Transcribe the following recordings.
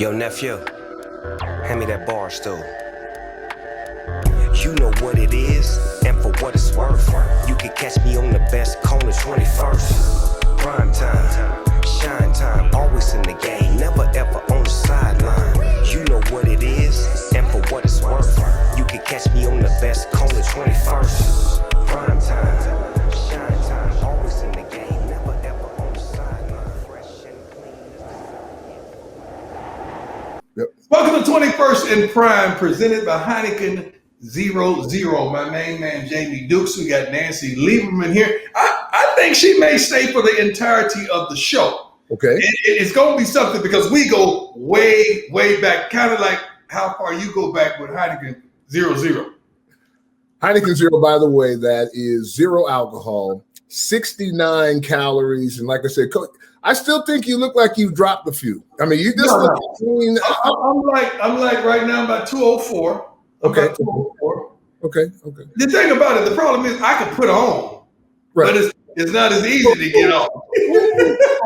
Yo, nephew, hand me that bar stool. You know what it is, and for what it's worth. You can catch me on the best corner, 21st. Prime time, shine time, always in the game, never ever on the sideline. You know what it is, and for what it's worth. You can catch me on the best corner, 21st. Prime time, shine time, always in the game, never ever on the sideline. Fresh and clean. Yep. Welcome to 21st in Prime, presented by Heineken 00. My main man, Jamie Dukes. We got Nancy Lieberman here. I think she may stay for the entirety of the show. Okay. It's going to be something because we go way, way back, kind of like how far you go back with Heineken 00. Heineken 0, by the way, that is zero alcohol, 69 calories. And like I said, I still think you look like you've dropped a few. I mean, you just look clean. I'm like right now about 204. Okay. About 204. Okay. The thing about it, the problem is I can put on, Right. but it's not as easy to get on.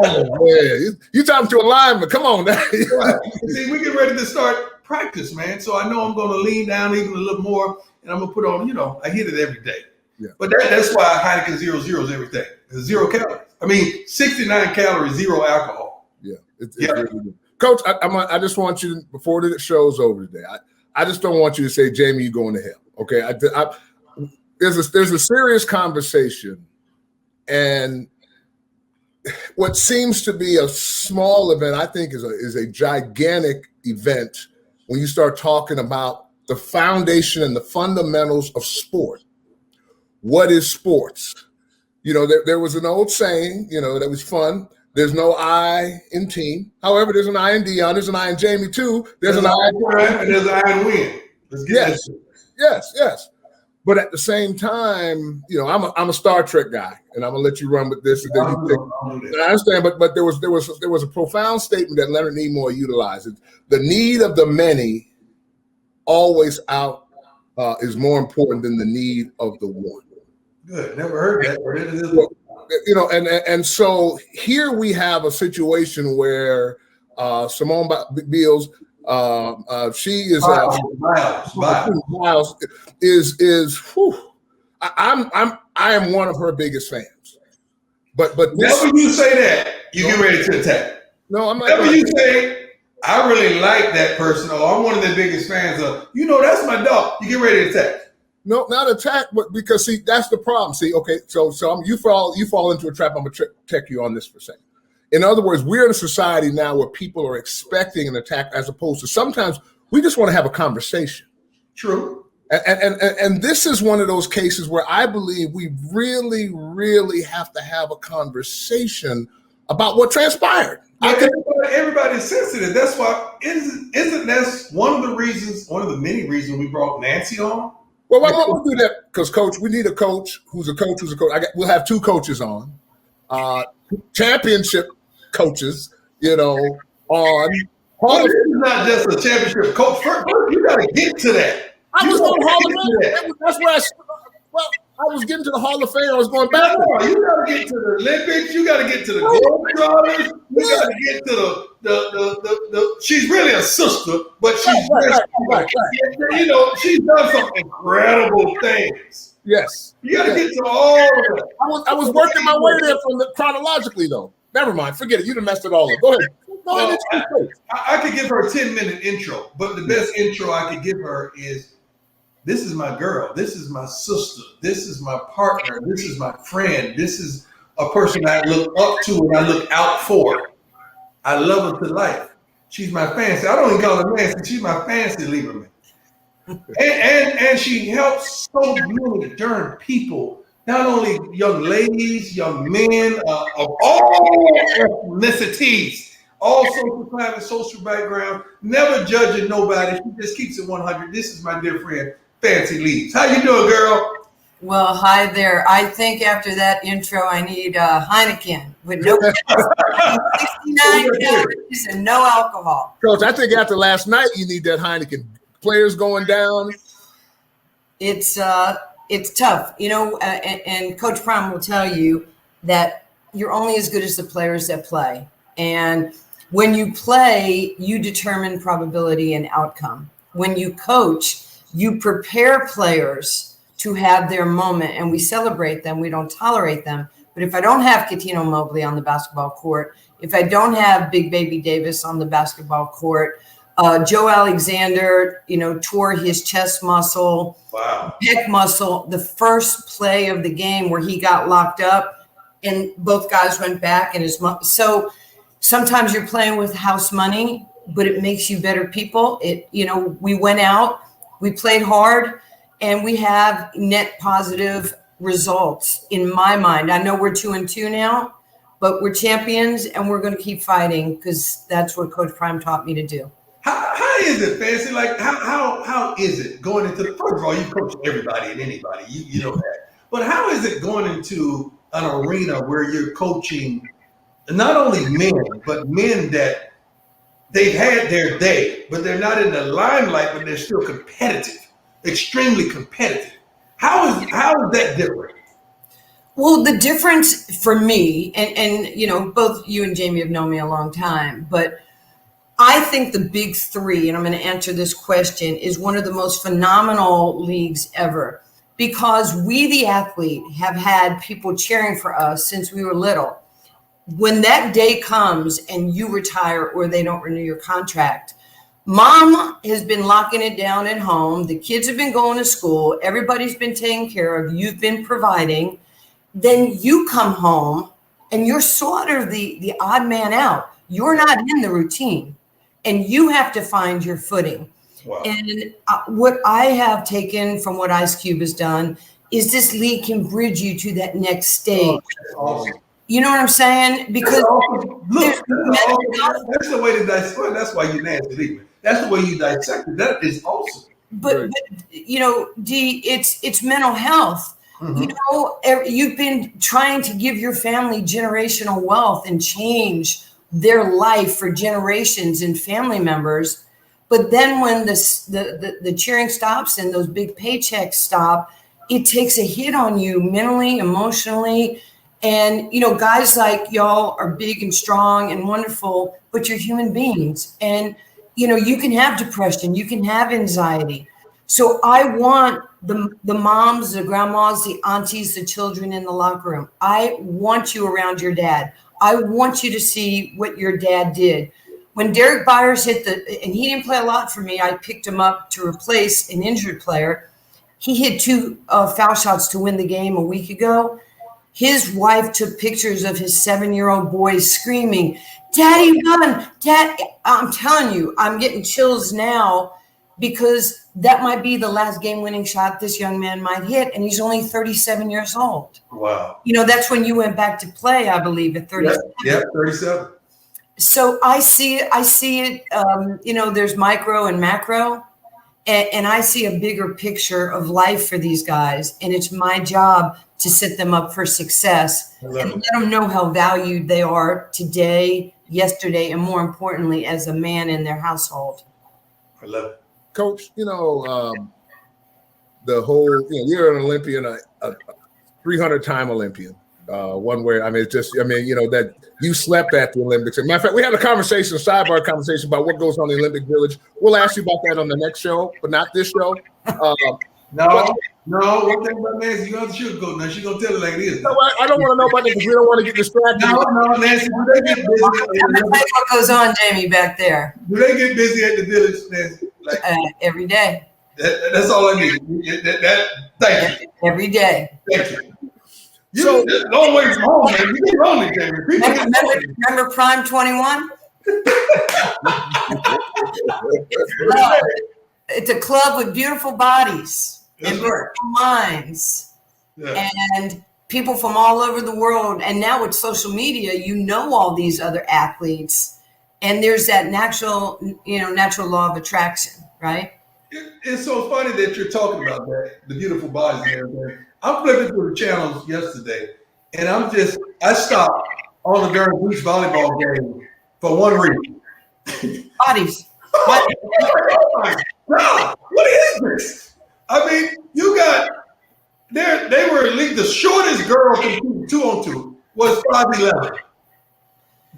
Oh, man. You talking to a lineman. Come on now. Right. See, we get ready to start practice, man. So I know I'm going to lean down even a little more, and I'm going to put on, I hit it every day. Yeah. But that's why Heineken 00 is everything. It's 0 calories. I mean, 69 calories, 0 alcohol. Yeah. It's really good. Coach, I just want you to, before the show's over today, I just don't want you to say, Jamie, you're going to hell. Okay. There's a serious conversation, and what seems to be a small event, I think, is a gigantic event when you start talking about the foundation and the fundamentals of sport. What is sports? There was an old saying, that was fun. There's no I in team. However, there's an I in Dion. There's an I in Jamie too. There's an I in Prime, and there's an I in Win. Yes. But at the same time, I'm a Star Trek guy, and I'm gonna let you run with this. And then I understand, but there was a profound statement that Leonard Nimoy utilized. The need of the many always is more important than the need of the one. Good. Never heard that. And so here we have a situation where Simone Biles, she is Miles is I am one of her biggest fans. But whenever you say that, you get ready to attack. No, I'm not. Whenever you say I really like that person, or I'm one of their biggest fans of, that's my dog, you get ready to attack. No, not attack, but because that's the problem. Okay, so you fall into a trap. I'm gonna check you on this for a second. In other words, we're in a society now where people are expecting an attack, as opposed to sometimes we just want to have a conversation. True. And this is one of those cases where I believe we really, really have to have a conversation about what transpired. Everybody's sensitive. That's why isn't that one of the many reasons we brought Nancy on? Well, why don't we do that? Because, Coach, we need a coach who's a coach. We'll have two coaches on, championship coaches, on. This is not just a championship coach. First, you got to get to that. I was on Hall of Fame. That's where I was getting to the Hall of Fame. I was going back. No, you got to get to the Olympics. You got to get to the Globetrotters. You got to get to the. She's really a sister, but she's right. She's done some incredible things. Yes, you got to get to all of it. I was working my way there chronologically, though. Never mind, forget it. You done messed it all up. Go ahead. I could give her a 10-minute intro, but the best intro I could give her is, this is my girl. This is my sister. This is my partner. This is my friend. This is a person I look up to and I look out for. I love her to life. She's my fancy. I don't even call her Nancy. She's my fancy Lieberman. And she helps so many darn people, not only young ladies, young men of all ethnicities, all social classes, social background, never judging nobody. She just keeps it 100. This is my dear friend, Fancy Leeds. How you doing, girl? Well, hi there. I think after that intro, I need Heineken with no 69 calories and no alcohol. Coach, I think after last night, you need that Heineken. Players going down. It's tough, and Coach Prime will tell you that you're only as good as the players that play. And When you play, you determine probability and outcome. When you coach, you prepare players to have their moment, and we celebrate them. We don't tolerate them. But if I don't have Katino Mobley on the basketball court, if I don't have Big Baby Davis on the basketball court, Joe Alexander, tore his chest muscle, pec muscle, the first play of the game where he got locked up and both guys went back and so sometimes you're playing with house money, but it makes you better people. We went out, we played hard, and we have net positive results in my mind. I know we're 2-2 now, but we're champions and we're going to keep fighting because that's what Coach Prime taught me to do. How is it, Fancy? Like, how is it going into the, first of all, you coach everybody and anybody, you know that. But how is it going into an arena where you're coaching not only men, but men that they've had their day, but they're not in the limelight, but they're still competitive, extremely competitive. How is that different? Well, the difference for me, and both you and Jamie have known me a long time, but I think the big three, and I'm going to answer this question, is one of the most phenomenal leagues ever because we, the athlete, have had people cheering for us since we were little. When that day comes and you retire or they don't renew your contract, mom has been locking it down at home. The kids have been going to school. Everybody's been taken care of. You've been providing. Then you come home and you're sort of the odd man out. You're not in the routine. And you have to find your footing. Wow. And what I have taken from what Ice Cube has done is this league can bridge you to that next stage. Oh, awesome. You know what I'm saying? Because that's the way to dissect. That's why you nasty Lieberman. That's the way you dissect it. That is awesome. But D, it's mental health. Mm-hmm. You've been trying to give your family generational wealth and change their life for generations and family members. But then when the cheering stops and those big paychecks stop, it takes a hit on you mentally, emotionally. And, guys like y'all are big and strong and wonderful, but you're human beings. And, you can have depression, you can have anxiety. So I want the moms, the grandmas, the aunties, the children in the locker room. I want you around your dad. I want you to see what your dad did. When Derek Byers and he didn't play a lot for me, I picked him up to replace an injured player. He hit 2 foul shots to win the game a week ago. His wife took pictures of his 7-year-old boy screaming, "Daddy run, Dad." I'm telling you, I'm getting chills now because that might be the last game-winning shot this young man might hit, and he's only 37 years old. Wow. That's when you went back to play, I believe, at 37. Yeah, 37. So I see it, there's micro and macro, and I see a bigger picture of life for these guys, and it's my job to set them up for success and let them know how valued they are today, yesterday, and more importantly, as a man in their household. I love it. Coach, the whole, you're an Olympian, a 300-time Olympian. That you slept at the Olympics. As a matter of fact, we had a sidebar conversation about what goes on in the Olympic Village. We'll ask you about that on the next show, but not this show. No, one thing about Nancy, you have to sugarcoat now. She's going to tell it like it is. No, I don't want to know about it because we don't want to get distracted. No, Nancy, do they get busy? What goes on, Jamie, back there? Do they get busy at the Village, Nancy? Every day. That's all I need. Thank you. Every day. Thank you. So don't wait from home, man. You get lonely, Jamie. Remember Prime 21? It's a club with beautiful bodies and beautiful minds and people from all over the world. And now with social media, all these other athletes, and there's that natural law of attraction, right? It's so funny that you're talking about that, the beautiful bodies and everything. I'm flipping through the channels yesterday, and I stopped on the darn beach volleyball game for one reason. Bodies. Oh my God, what is this? I mean, they were at least the shortest girl competing 2-on-2 was 5'11".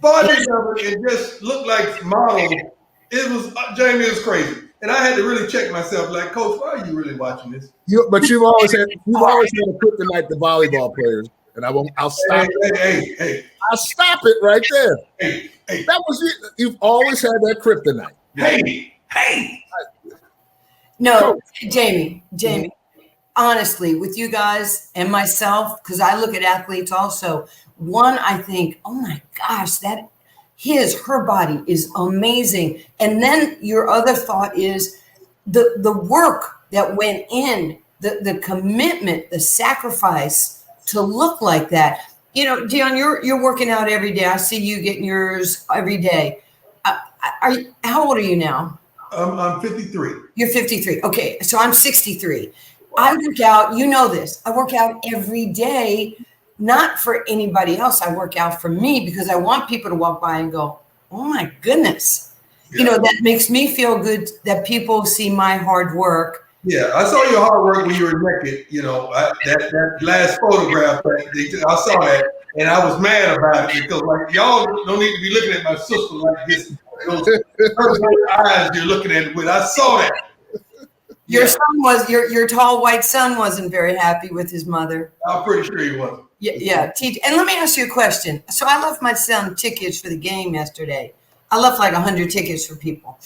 bodybuilder and just looked like models. It was Jamie. It was crazy, and I had to really check myself. Like, Coach, why are you really watching this? But you've always had a kryptonite to volleyball players, and I'll stop. Hey. I'll stop it right there. Hey. That was it. You've always had that kryptonite. Hey. No, Coach. Jamie, honestly, with you guys and myself, because I look at athletes also, one, I think, oh my gosh, her body is amazing. And then your other thought is the work that went in, the commitment, the sacrifice to look like that. You know, Dion, you're working out every day. I see you getting yours every day. How old are you now? I'm 53. You're 53. Okay, so I'm 63. I work out, you know this. I work out every day, not for anybody else. I work out for me because I want people to walk by and go, oh my goodness. Yeah. You know, that makes me feel good that people see my hard work. Yeah, I saw your hard work when you were naked. You know, that last photograph, I saw that, and I was mad about it because, like, y'all don't need to be looking at my sister like this. Those eyes you're looking at it with. I saw that. Your son was your tall white son wasn't very happy with his mother. I'm pretty sure he wasn't. Yeah. And let me ask you a question. So I left my son tickets for the game yesterday. I left like 100 tickets for people.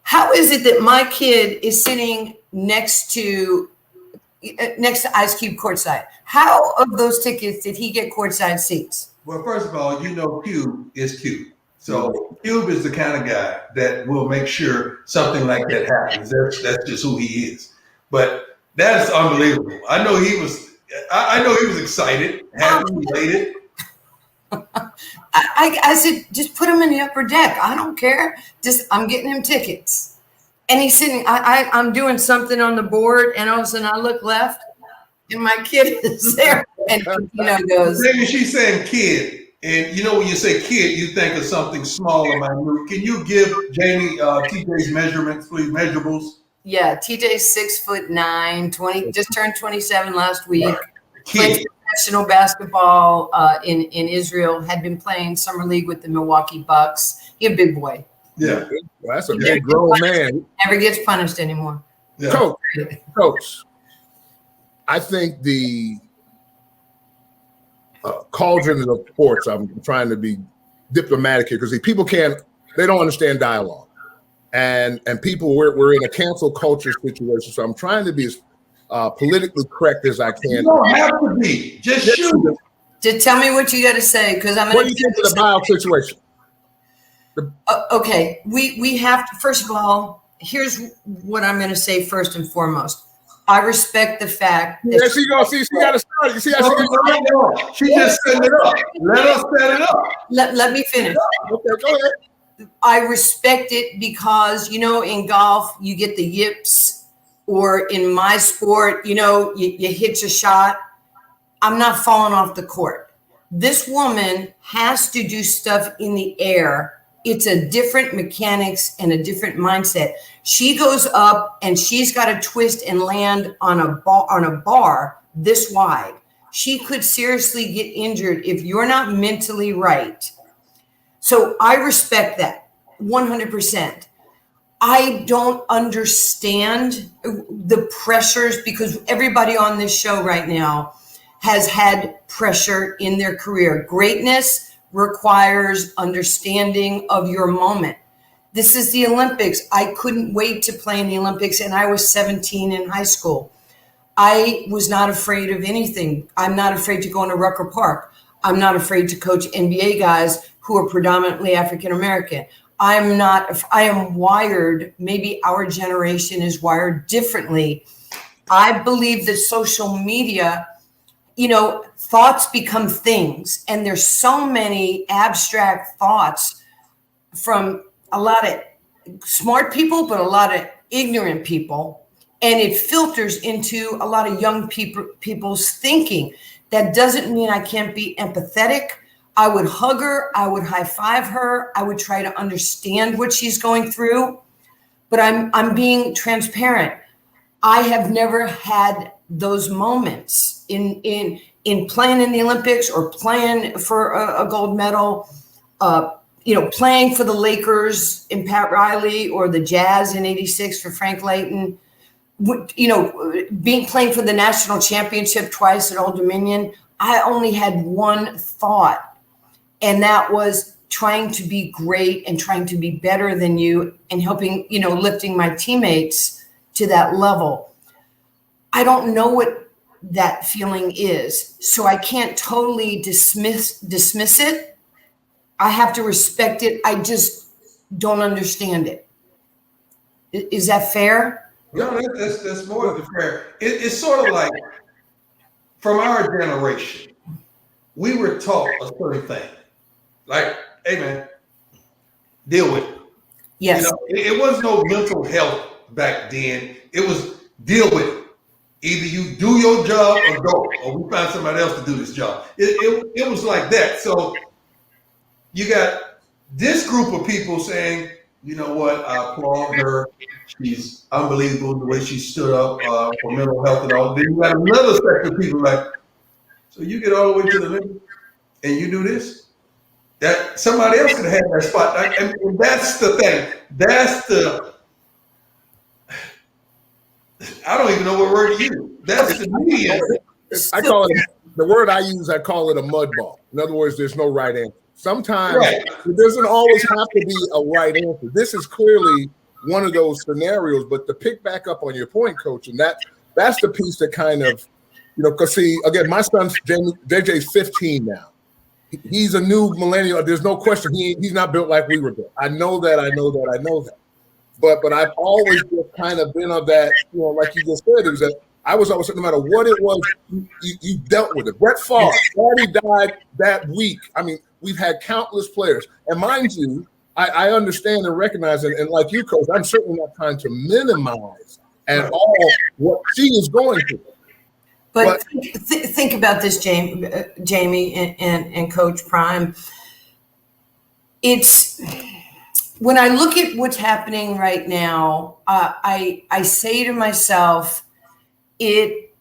How is it that my kid is sitting next to Ice Cube courtside? How of those tickets did he get courtside seats? Well, first of all, you know Cube is Cube. So Cube is the kind of guy that will make sure something like that happens. That's just who he is. But that is unbelievable. I know he was excited, happy, elated. I said, just put him in the upper deck. I don't care. I'm getting him tickets. And he's sitting, I'm doing something on the board, and all of a sudden I look left, and my kid is there. And goes. Maybe she's saying kid. And you know, when you say kid, you think of something small or minute. Can you give Jamie TJ's measurements, please, measurables? Yeah, TJ's 6'9", 20, just turned 27 last week. Right. Played professional basketball in Israel, had been playing summer league with the Milwaukee Bucks. He's a big boy. Yeah. Well, that's a big grown man. Never gets punished anymore. Yeah. Coach, I think the cauldron of sports, I'm trying to be diplomatic here because people they don't understand dialogue. And people, we're in a cancel culture situation. So I'm trying to be as politically correct as I can. You don't have to be. Just shoot. Just tell me what you got to say because I'm going to. What do you think of the bio situation? Okay, we have to. First of all, here's what I'm going to say first and foremost. I respect the fact that she got to start. You see how she just set it up. Let us set it up. Let me finish. Okay, go ahead. I respect it because, in golf, you get the yips, or in my sport, you hit your shot. I'm not falling off the court. This woman has to do stuff in the air. It's a different mechanics and a different mindset. She goes up and she's got to twist and land on a bar this wide. She could seriously get injured if you're not mentally right. So I respect that 100%. I don't understand the pressures because everybody on this show right now has had pressure in their career. Greatness requires understanding of your moment. This is the Olympics. I couldn't wait to play in the Olympics, and I was 17 in high school. I was not afraid of anything. I'm not afraid to go into Rucker Park. I'm not afraid to coach NBA guys who are predominantly African American. I am wired, maybe our generation is wired differently. I believe that social media, thoughts become things, and there's so many abstract thoughts from a lot of smart people, but a lot of ignorant people, and it filters into a lot of young people's thinking. That doesn't mean I can't be empathetic. I would hug her. I would high five her. I would try to understand what she's going through, but I'm being transparent. I have never had those moments in playing in the Olympics or playing for a gold medal. playing for the Lakers in Pat Riley or the Jazz in '86 for Frank Layton, playing for the national championship twice at Old Dominion, I only had one thought, and that was trying to be great and trying to be better than you and helping, lifting my teammates to that level. I don't know what that feeling is, so I can't totally dismiss it. I have to respect it. I just don't understand it. Is that fair? No, that's more than fair. It's sort of like, from our generation, we were taught a certain thing. Like, hey man, deal with it. Yes. It was no mental health back then. It was deal with it. Either you do your job or go, or we find somebody else to do this job. It was like that. So you got this group of people saying, you know what, I applaud her. She's unbelievable the way she stood up for mental health and all. Then you got another section of people like, so you get all the way to the limit and you do this? That somebody else could have had that spot. And that's the thing. That's the, I don't even know what word to use. That's the media. I call it, the word I use, I call it a mud ball. In other words, there's no right answer. Sometimes it doesn't always have to be a right answer. This is clearly one of those scenarios, but to pick back up on your point, Coach, and that's the piece that kind of, because see, again, my son's JJ's 15 now. He's a new millennial. There's no question. He's not built like we were built. I know that. But I've always just kind of been of that, like you just said, is that I was always, no matter what it was, you dealt with it. Brett Favre, Daddy died that week. I mean, we've had countless players. And mind you, I understand and recognize, and like you, Coach, I'm certainly not trying to minimize at all what she is going through. But think about this, Jamie and Coach Prime. It's, when I look at what's happening right now, I say to myself, it's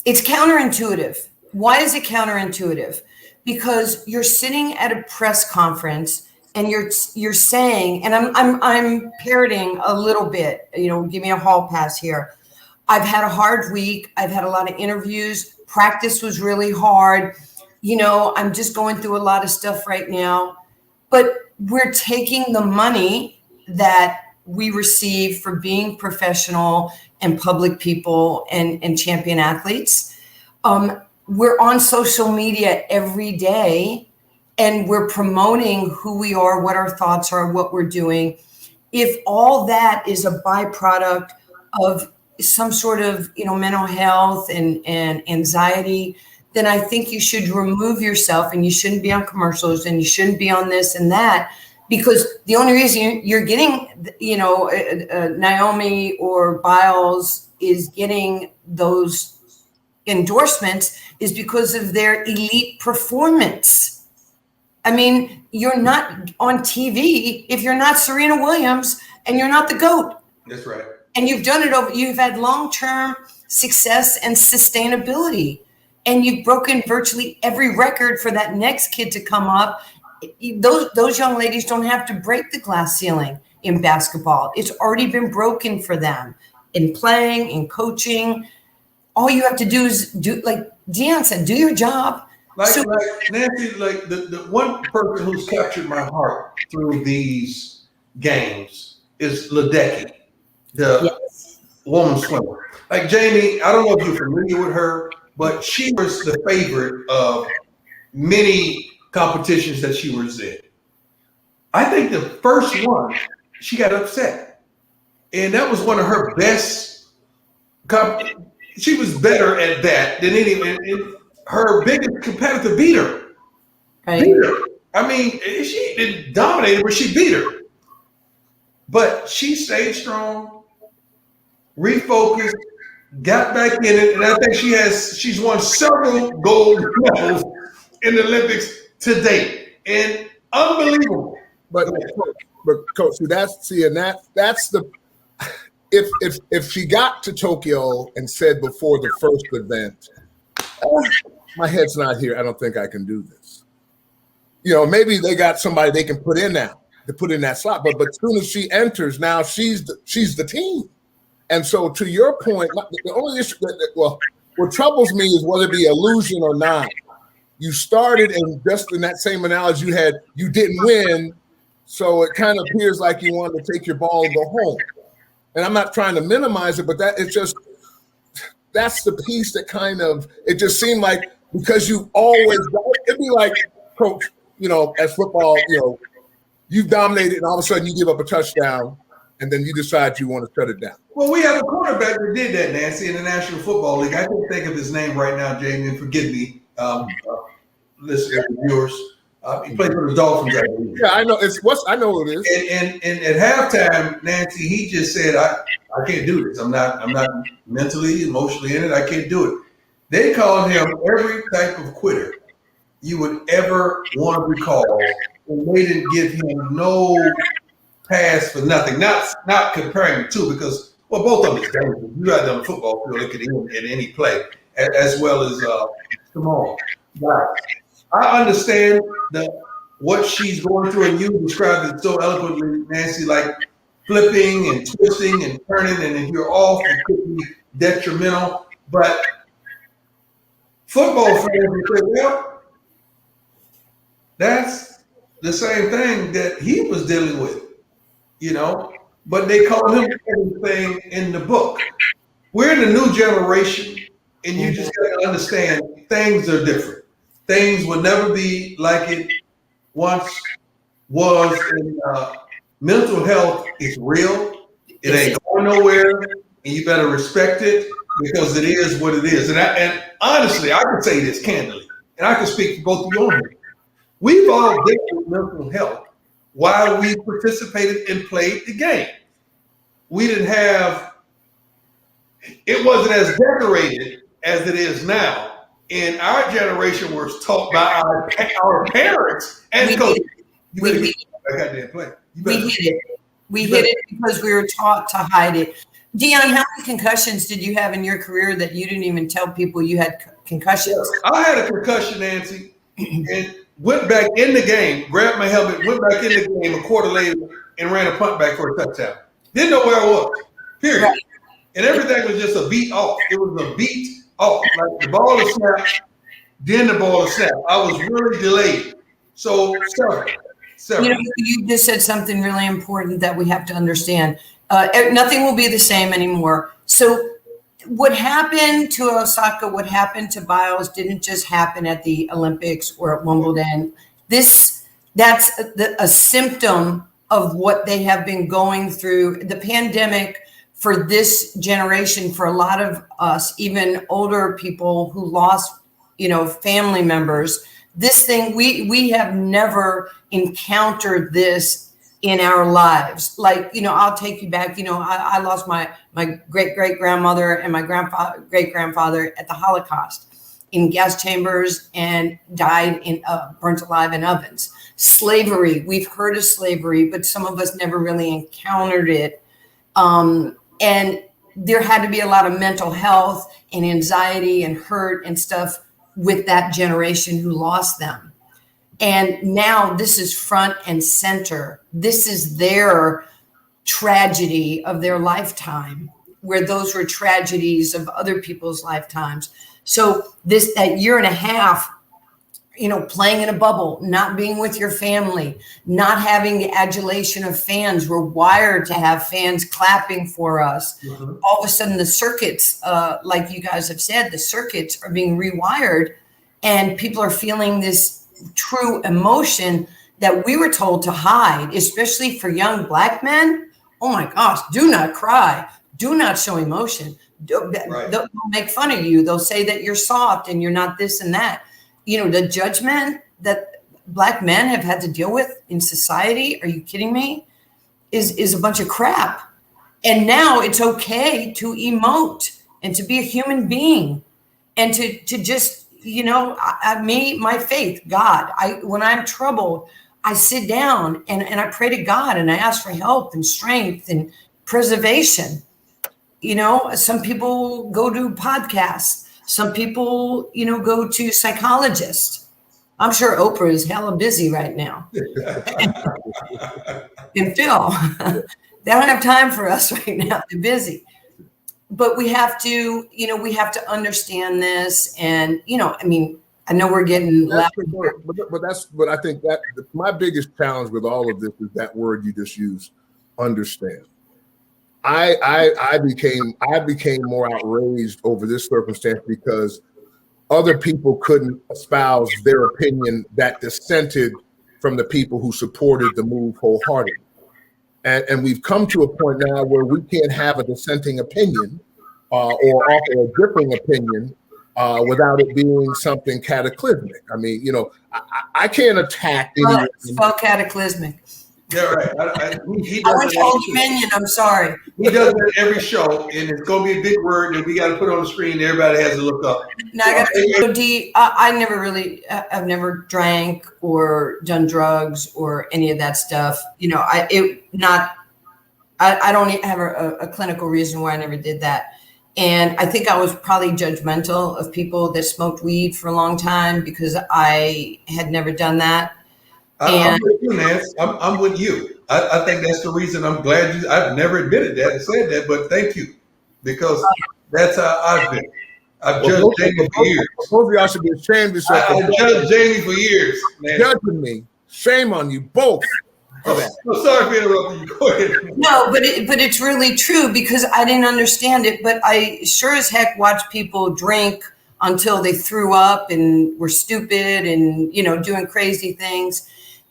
counterintuitive. Why is it counterintuitive? Because you're sitting at a press conference and you're saying, and I'm parroting a little bit, give me a hall pass here. I've had a hard week. I've had a lot of interviews. Practice was really hard. I'm just going through a lot of stuff right now. But we're taking the money that we receive for being professional and public people and champion athletes. We're on social media every day and we're promoting who we are, what our thoughts are, what we're doing. If all that is a byproduct of some sort of, mental health and anxiety, then I think you should remove yourself and you shouldn't be on commercials and you shouldn't be on this and that, because the only reason you're getting, Naomi or Biles is getting those endorsements is because of their elite performance. I mean, you're not on TV if you're not Serena Williams and you're not the GOAT. That's right. And you've done it you've had long-term success and sustainability. And you've broken virtually every record for that next kid to come up. Those young ladies don't have to break the glass ceiling in basketball. It's already been broken for them in playing, in coaching. All you have to do is do, like Deion said, do your job. Like Nancy, like the one person who's captured my heart through these games is Ledecky, the woman swimmer. Like Jamie, I don't know if you're familiar with her, but she was the favorite of many competitions that she was in. I think the first one, she got upset. And that was one of her best. She was better at that than anyone. And her biggest competitor beat her. Right. Beat her. I mean, she didn't dominate her, but she beat her. But she stayed strong, refocused, got back in it, and I think she's won several gold medals in the Olympics to date, and unbelievable. But Coach, that's the if she got to Tokyo and said before the first event, my head's not here, I don't think I can do this. maybe they got somebody they can put in now to put in that slot. But as soon as she enters, now she's the team. And so, to your point, the only issue what troubles me is whether it be illusion or not. You started, and just in that same analogy you didn't win, so it kind of appears like you wanted to take your ball and go home. And I'm not trying to minimize it, but that's the piece that kind of, it just seemed like because you always, it'd be like, coach, as football, you've dominated and all of a sudden you give up a touchdown and then you decide you want to shut it down. Well, we have a quarterback that did that, Nancy, in the National Football League. I can't think of his name right now, Jamie, and forgive me, listeners and viewers. He played for the Dolphins, I believe. Yeah, I know. I know who it is. And at halftime, Nancy, he just said, I can't do this. I'm not mentally, emotionally in it. I can't do it. They called him every type of quitter you would ever want to recall, and they didn't give him no pass for nothing. Not comparing the two, because both of them is dangerous. You got them on the football field, it could end in any play, as well as Simone. But I understand what she's going through, and you described it so eloquently, Nancy, like flipping and twisting and turning, and if you're off, it could be detrimental. But football fans will say, well, that's the same thing that he was dealing with, but they call him everything in the book. We're in a new generation, and you just got to understand things are different. Things will never be like it once was. And mental health is real. It ain't going nowhere, and you better respect it because it is what it is. And honestly, I can say this candidly, and I can speak for both of you on here. We've all dealt with mental health while we participated and played the game. We didn't have, it wasn't as decorated as it is now. And our generation was taught by our parents and coaches. You better get that goddamn play. We hid it because we were taught to hide it. Dion, how many concussions did you have in your career that you didn't even tell people you had concussions? I had a concussion, Nancy, and went back in the game, grabbed my helmet, went back in the game a quarter later, and ran a punt back for a touchdown. Didn't know where I was, period. Right. And everything was just a beat off. It was a beat off. Like the ball is snapped, then the ball is snapped. I was really delayed. So, several. You just said something really important that we have to understand. Nothing will be the same anymore. So what happened to Osaka, what happened to Biles didn't just happen at the Olympics or at Wimbledon. That's a symptom of what they have been going through. The pandemic for this generation, for a lot of us, even older people who lost, family members, this thing, we have never encountered this in our lives. Like, I'll take you back. I lost my great-great-grandmother and my great-grandfather at the Holocaust in gas chambers and died burnt alive in ovens. Slavery, we've heard of slavery, but some of us never really encountered it. And there had to be a lot of mental health and anxiety and hurt and stuff with that generation who lost them. And now this is front and center. This is their tragedy of their lifetime, where those were tragedies of other people's lifetimes. So that year and a half, playing in a bubble, not being with your family, not having the adulation of fans. We're wired to have fans clapping for us. Mm-hmm. All of a sudden the circuits, like you guys have said, the circuits are being rewired and people are feeling this true emotion that we were told to hide, especially for young Black men. Oh my gosh, do not cry. Do not show emotion. Right. They'll make fun of you. They'll say that you're soft and you're not this and that. The judgment that Black men have had to deal with in society, are you kidding me, is a bunch of crap. And now it's okay to emote and to be a human being and to just, my faith, God, when I'm troubled, I sit down and I pray to God and I ask for help and strength and preservation. Some people go to podcasts. Some people, go to psychologists. I'm sure Oprah is hella busy right now. And Phil, they don't have time for us right now. They're busy. But we have to, we have to understand this. And, I mean, I know we're getting but I think that my biggest challenge with all of this is that word you just used, understand. I became more outraged over this circumstance because other people couldn't espouse their opinion that dissented from the people who supported the move wholeheartedly. And we've come to a point now where we can't have a dissenting opinion or offer a differing opinion without it being something cataclysmic. I mean, I can't attack anyone. Spell cataclysmic. Yeah, right. I went to Old Dominion. I'm sorry. He does it every show, and it's going to be a big word that we got to put on the screen. Everybody has to look up. Now I got to D. I've never drank or done drugs or any of that stuff. I don't have a clinical reason why I never did that. And I think I was probably judgmental of people that smoked weed for a long time because I had never done that. I'm with you, Nance. I'm with you. I think that's the reason I'm glad I've never admitted that and said that, but thank you. Because that's how I've been. I've judged Jamie for years. Both of y'all should be ashamed of yourself. I've judged Jamie for years, man. Judging me. Shame on you both. I'm sorry for interrupting you. Go ahead. No, but it's really true because I didn't understand it, but I sure as heck watched people drink until they threw up and were stupid and, doing crazy things.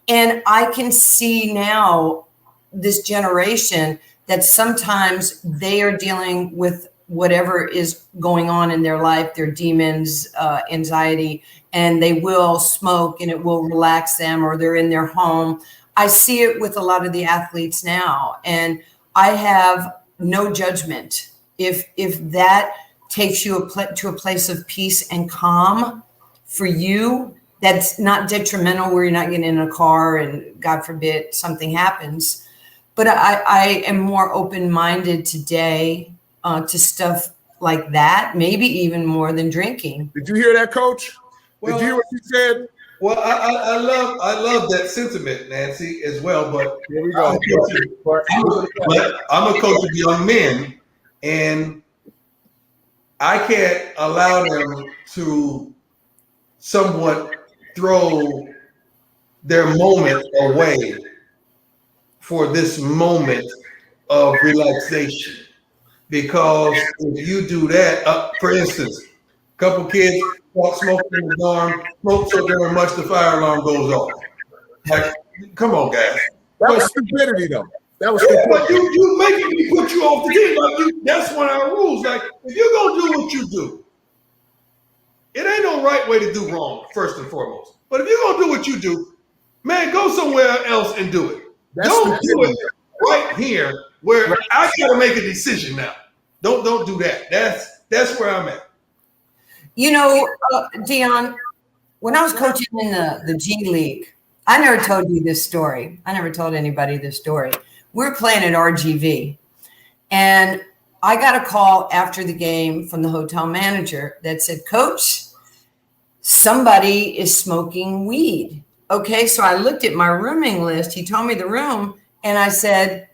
And I can see now this generation that sometimes they are dealing with whatever is going on in their life, their demons, anxiety, and they will smoke and it will relax them, or they're in their home. I see it with a lot of the athletes now, and I have no judgment. If that takes you to a place of peace and calm for you, that's not detrimental where you're not getting in a car and God forbid something happens. But I am more open-minded today to stuff like that, maybe even more than drinking. Did you hear that, Coach? Did you hear what he said? Well, I love that sentiment, Nancy, as well. But here we go. I'm a coach of young men, and I can't allow them to somewhat throw their moment away for this moment of relaxation. Because if you do that, for instance, a couple kids smoking in the dorm, smoke so very much the fire alarm goes off. Like, come on, guys. That was stupidity, though. That was stupidity. But you making me put you off the team. Like that's one of our rules. Like, if you're going to do what you do, it ain't no right way to do wrong, first and foremost. But if you're going to do what you do, man, go somewhere else and do it. Don't do it right here where I got to make a decision now. Don't do that. That's where I'm at. Dion, when I was coaching in the G League, I never told you this story. I never told anybody this story. We were playing at RGV, and I got a call after the game from the hotel manager that said, Coach, somebody is smoking weed. Okay, so I looked at my rooming list. He told me the room, and I said,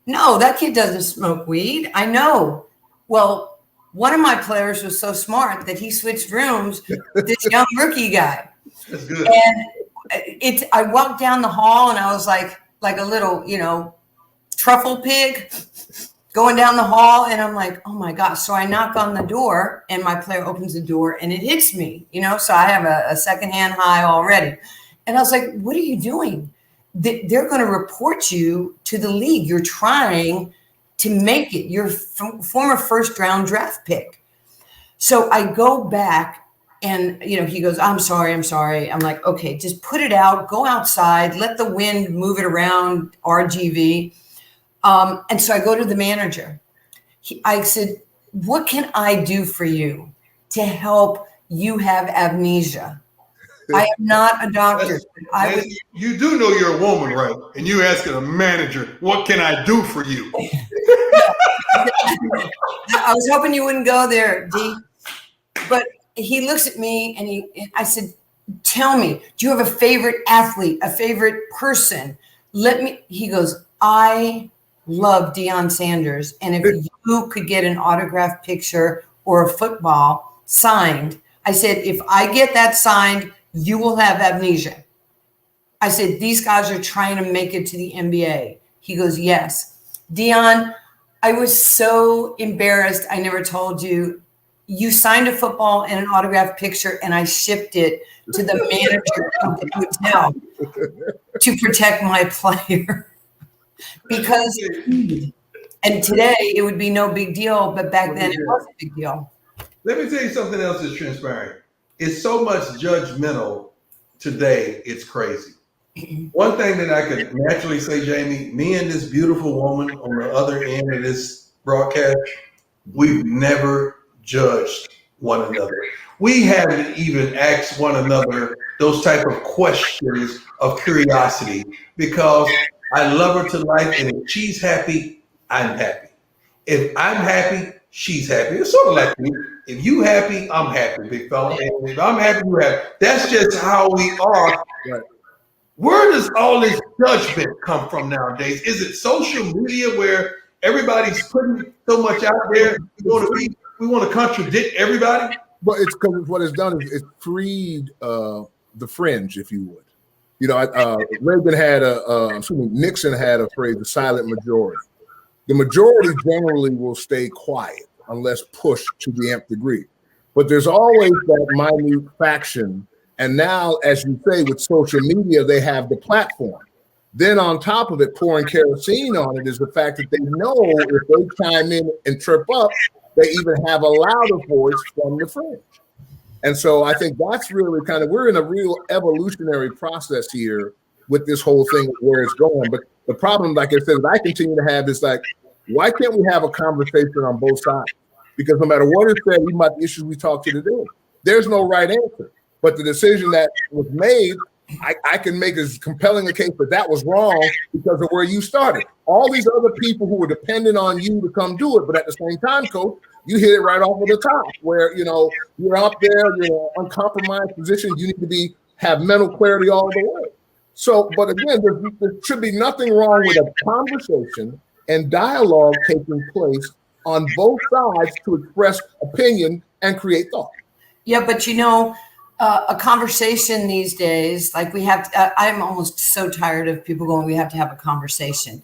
no, that kid doesn't smoke weed. I know. Well, one of my players was so smart that he switched rooms with this young rookie guy. That's good. And I walked down the hall, and I was like a little, truffle pig going down the hall. And I'm like, oh my gosh. So I knock on the door, and my player opens the door, and it hits me, so I have a secondhand high already. And I was like, what are you doing? They're going to report you to the league. You're trying to make it. You're former first round draft pick. So I go back, and, he goes, I'm sorry. I'm like, okay, just put it out, go outside, let the wind move it around RGV. And so I go to the manager. I said, what can I do for you to help you have amnesia? I am not a doctor. You do know you're a woman, right? And you asking a manager, what can I do for you? I was hoping you wouldn't go there, D. But he looks at me, and I said, tell me, do you have a favorite athlete, a favorite person? He goes, I love Deion Sanders. And if you could get an autographed picture or a football signed, I said, if I get that signed, you will have amnesia. I said, these guys are trying to make it to the NBA. He goes, yes. Deion, I was so embarrassed. I never told you. You signed a football and an autographed picture, and I shipped it to the manager of the hotel to protect my player. Because, and today it would be no big deal, but back then it was a big deal. Let me tell you something else that's transpiring. It's so much judgmental today, it's crazy. One thing that I could naturally say, Jamie, me and this beautiful woman on the other end of this broadcast, we've never judged one another. We haven't even asked one another those type of questions of curiosity, because I love her to life, and if she's happy, I'm happy. If I'm happy, she's happy. It's sort of like me. If you happy, I'm happy, big fella. And if I'm happy, you happy. That's just how we are. Right. Where does all this judgment come from nowadays? Is it social media where everybody's putting so much out there? We want to contradict everybody? But it's because what it's done is it's freed the fringe, if you would. You know, Reagan had Nixon had a phrase, the silent majority. The majority generally will stay quiet unless pushed to the nth degree. But there's always that minute faction. And now, as you say, with social media, they have the platform. Then on top of it, pouring kerosene on it is the fact that they know if they chime in and trip up, they even have a louder voice from the fringe. And so I think that's really we're in a real evolutionary process here with this whole thing, where it's going. But the problem, like I said, that I continue to have is like, why can't we have a conversation on both sides? Because no matter what is said, even about the issues we talked to today, there's no right answer. But the decision that was made, I can make as compelling a case that was wrong because of where you started. All these other people who were dependent on you to come do it, but at the same time, Coach, you hit it right off of the top, where you're out there, you're in an uncompromised position. You need to have mental clarity all the way. So, but again, there should be nothing wrong with a conversation and dialogue taking place on both sides to express opinion and create thought. Yeah, but a conversation these days, like we have I'm almost so tired of people going, we have to have a conversation,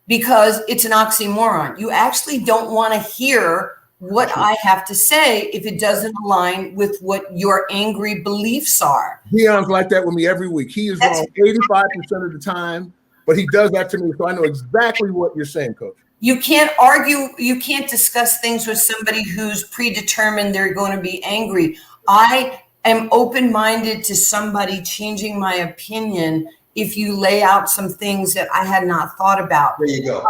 because it's an oxymoron. You actually don't want to hear what I have to say if it doesn't align with what your angry beliefs are. Deion's like that with me every week. He is wrong 85% of the time, but he does that to me, so I know exactly what you're saying, Coach. You can't argue, you can't discuss things with somebody who's predetermined they're going to be angry. I am open-minded to somebody changing my opinion if you lay out some things that I had not thought about. There you go.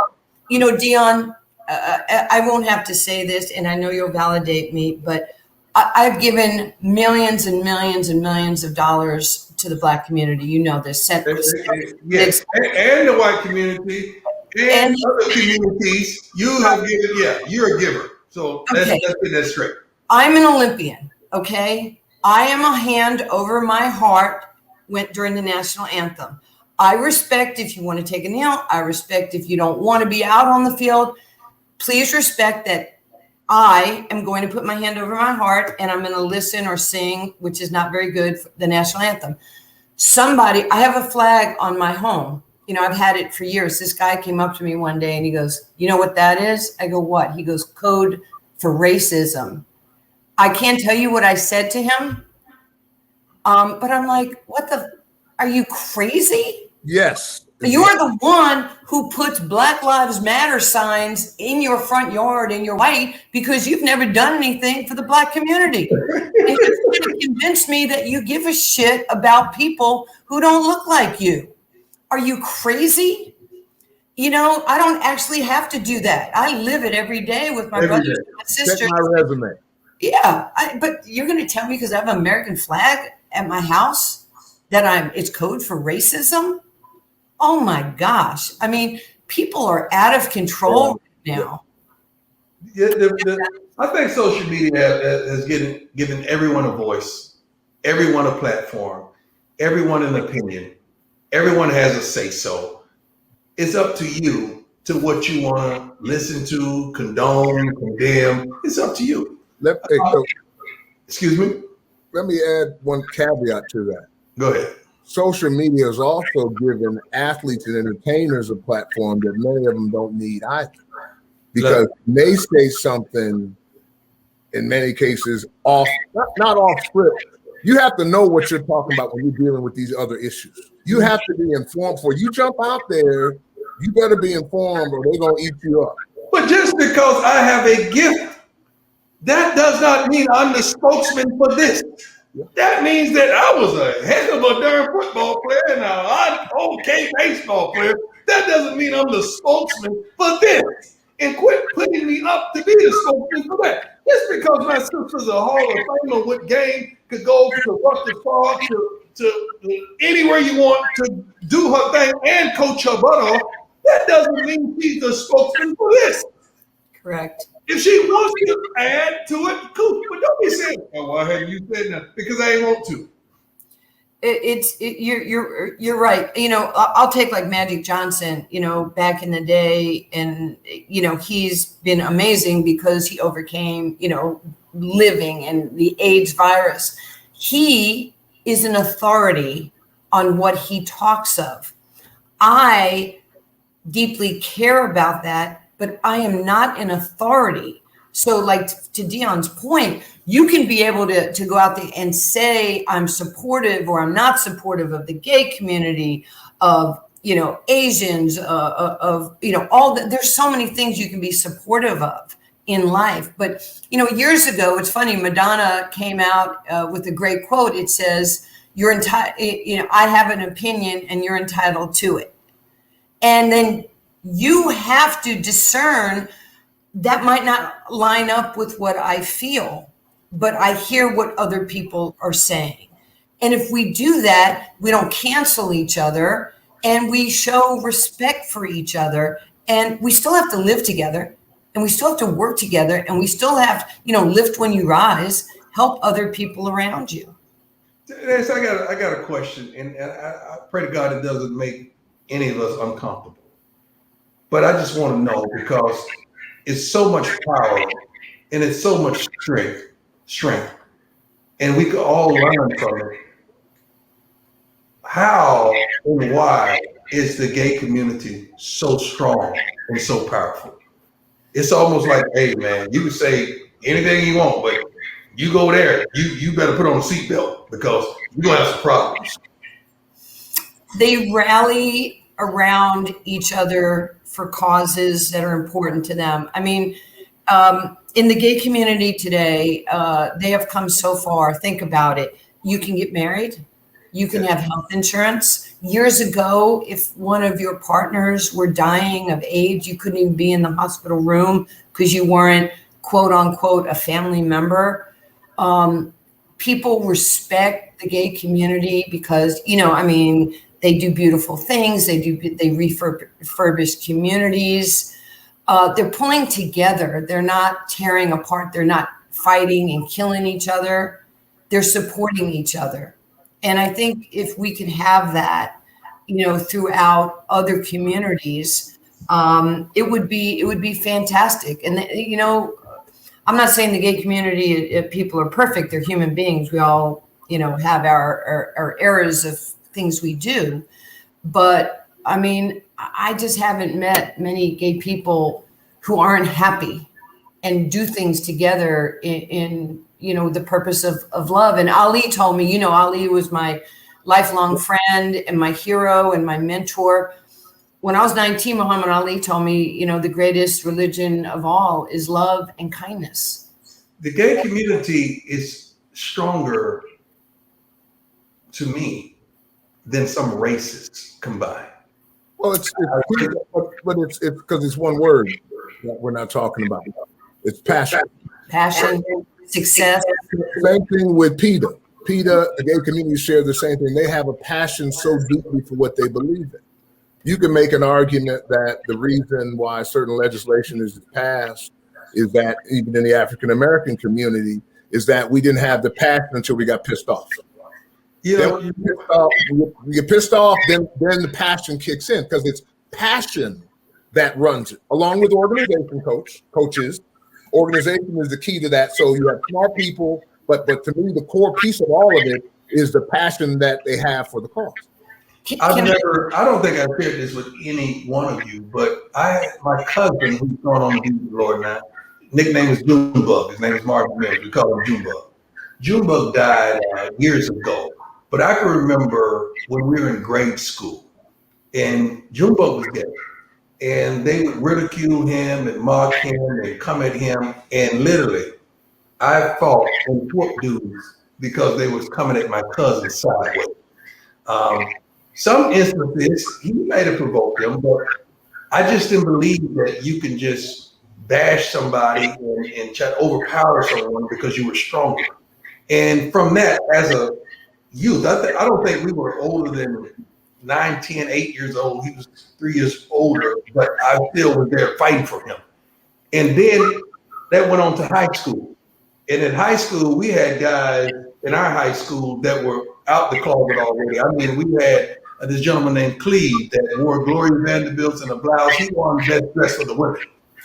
Deion, I won't have to say this, and I know you'll validate me, but I've given millions and millions and millions of dollars to the Black community. You know this. Yes, and the white community and other communities. You have given, you're a giver. So let's get that straight. I'm an Olympian, okay? I am a hand over my heart during the national anthem. I respect if you want to take a kneel. I respect if you don't want to be out on the field. Please respect that I am going to put my hand over my heart and I'm going to listen or sing, which is not very good, for the national anthem. I have a flag on my home. I've had it for years. This guy came up to me one day and he goes, you know what that is? I go, what? He goes, code for racism. I can't tell you what I said to him. But I'm like, are you crazy? Yes. You're the one who puts Black Lives Matter signs in your front yard and you're white because you've never done anything for the Black community. And you're trying to convince me that you give a shit about people who don't look like you. Are you crazy? I don't actually have to do that. I live it every day with my brothers and my sisters. Check my resume. Yeah, but you're going to tell me because I have an American flag at my house that it's code for racism? Oh my gosh. I mean, people are out of control now. I think social media has given everyone a voice. everyone a platform, everyone an opinion, everyone has a say so. It's up to you to what you want to listen to, condone, condemn. It's up to you. Excuse me? Let me add one caveat to that. Go ahead. Social media has also given athletes and entertainers a platform that many of them don't need either. Because they say something, in many cases, not off script. You have to know what you're talking about when you're dealing with these other issues. You have to be informed. Before you jump out there, you better be informed or they're going to eat you up. But just because I have a gift, that does not mean I'm the spokesman for this. That means that I was a heck of a darn football player and an okay baseball player. That doesn't mean I'm the spokesman for this. And quit putting me up to be the spokesman for that. Just because my sister's a Hall of Famer with game, could go to Rutgers Park, to anywhere you want to do her thing and coach her butt off, that doesn't mean she's the spokesman for this. Correct. If she wants to add to it, cool. But don't be saying, "Oh, why haven't you said nothing?" Because I ain't want to. You're right. I'll take like Magic Johnson, back in the day, and he's been amazing because he overcame, living and the AIDS virus. He is an authority on what he talks of. I deeply care about that, but I am not an authority. So like to Dion's point, you can be able to go out there and say, I'm supportive or I'm not supportive of the gay community, of, Asians, of, all that. There's so many things you can be supportive of in life. But, years ago, it's funny, Madonna came out with a great quote. It says, you're entitled, I have an opinion and you're entitled to it. And then you have to discern that might not line up with what I feel, but I hear what other people are saying. And if we do that, we don't cancel each other and we show respect for each other, and we still have to live together and we still have to work together and we still have, lift when you rise, help other people around you. I got a question, and I pray to God it doesn't make any of us uncomfortable. But I just want to know, because it's so much power and it's so much strength, and we could all learn from it. How and why is the gay community so strong and so powerful? It's almost like, hey man, you can say anything you want, but you go there, you better put on a seatbelt because you're gonna have some problems. They rally around each other for causes that are important to them. I mean, in the gay community today, they have come so far. Think about it. You can get married. You can have health insurance. Years ago, if one of your partners were dying of AIDS, you couldn't even be in the hospital room because you weren't, quote unquote, a family member. People respect the gay community because, they do beautiful things. They refurbish communities. They're pulling together. They're not tearing apart. They're not fighting and killing each other. They're supporting each other. And I think if we could have that, throughout other communities, it would be fantastic. And I'm not saying the gay community people are perfect. They're human beings. We all, have our errors of things we do. But I mean, I just haven't met many gay people who aren't happy and do things together in the purpose of love. And Ali told me, Ali was my lifelong friend and my hero and my mentor. When I was 19, Muhammad Ali told me, the greatest religion of all is love and kindness. The gay community is stronger to me than some races combined. Well, it's because it's one word that we're not talking about. It's passion. Passion, success. Same thing with PETA. PETA, the gay community share the same thing. They have a passion so deeply for what they believe in. You can make an argument that the reason why certain legislation is passed is that even in the African American community is that we didn't have the passion until we got pissed off. You Then know, when you get pissed off, then the passion kicks in, because it's passion that runs it, along with coaches. Organization is the key to that. So you have smart people, but to me, the core piece of all of it is the passion that they have for the cause. I don't think I've shared this with any one of you, but my cousin who's gone on to be with the Lord now, nickname is Junebug. His name is Marvin Mills. We call him Junebug. Junebug died years ago, but I can remember when we were in grade school and Junebug was gay. And they would ridicule him and mock him and come at him. And literally, I fought and whooped dudes because they was coming at my cousin sideways. Some instances, he might have provoked them, but I just didn't believe that you can just bash somebody and try to overpower someone because you were stronger. And from that, as a youth, I don't think we were older than 9, 10, 8 years old. He was 3 years older, but I still was there fighting for him. And then that went on to high school. And in high school, we had guys in our high school that were out the closet already. I mean, we had this gentleman named Cleve that wore Gloria Vanderbilt's and a blouse. He won best dress for the women.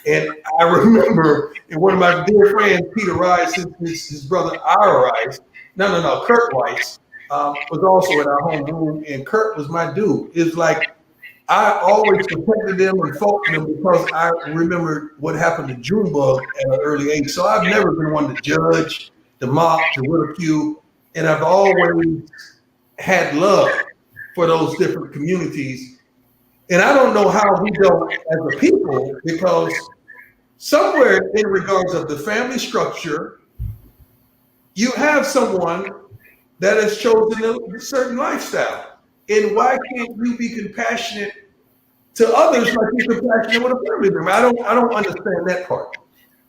And I remember, and one of my dear friends, Peter Rice, his brother Ira Rice, Kurt Rice, was also in our homeroom, and Kurt was my dude. It's like I always protected them and fought for them because I remember what happened to Junebug at an early age. So I've never been one to judge, to mock, to ridicule, and I've always had love for those different communities. And I don't know how we don't as a people, because somewhere in regards of the family structure, you have someone that has chosen a certain lifestyle. And why can't you be compassionate to others like you're compassionate with a family member? I don't understand that part.